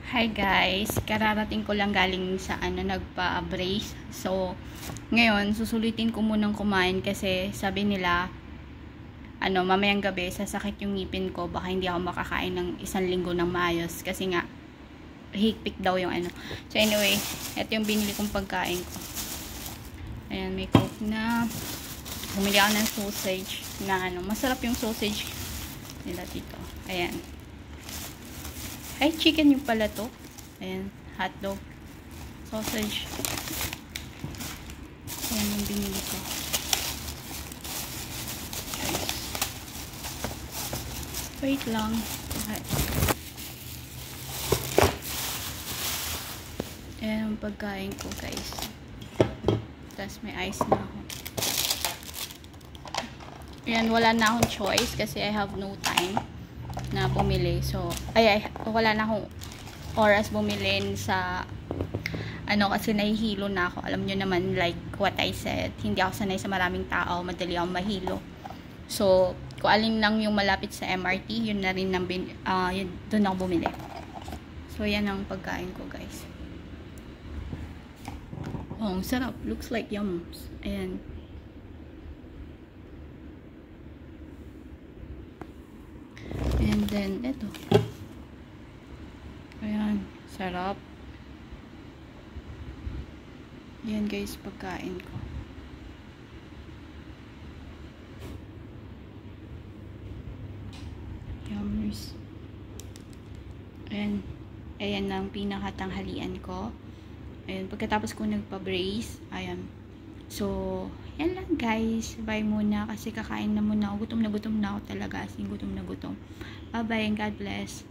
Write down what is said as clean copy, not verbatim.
Hi guys, kararating ko lang galing sa nagpa-brace. So, ngayon susulitin ko munang kumain kasi sabi nila mamayang gabi sasakit yung ngipin ko, baka hindi ako makakain ng 1 linggo ng maayos kasi nga higpik daw yung So anyway, ito yung binili kong pagkain ko. Ayan, may coke na. Bumili ako ng sausage na masarap yung sausage nila dito. Ayan. Ay, chicken yung pala to. Ayan, hotdog. Sausage. Ayan yung binili ko. Guys. Wait lang. Okay. Ayan yung pagkain ko, guys. Tapos may ice na ako. Ayan, wala na akong choice kasi I have no time na bumili. So, wala na akong oras bumili sa kasi nahihilo na ako. Alam nyo naman, like what I said, hindi ako sanay sa maraming tao, madali akong mahilo. So, kung alin lang yung malapit sa MRT, yun na rin yun, doon ako bumili. So, yan ang pagkain ko, guys. Oh, ang sarap. Looks like yums. Ayan. And then, ito. Ayan. Sarap. Ayan guys, pagkain ko. Yummers. Ayan. Ayan ang pinakatanghalian ko. Ayan. Pagkatapos ko nagpa-brace. Ayan. So, yan lang guys. Bye muna kasi kakain na muna ako. Gutom na ako talaga. As in, gutom na gutom. Bye bye and God bless.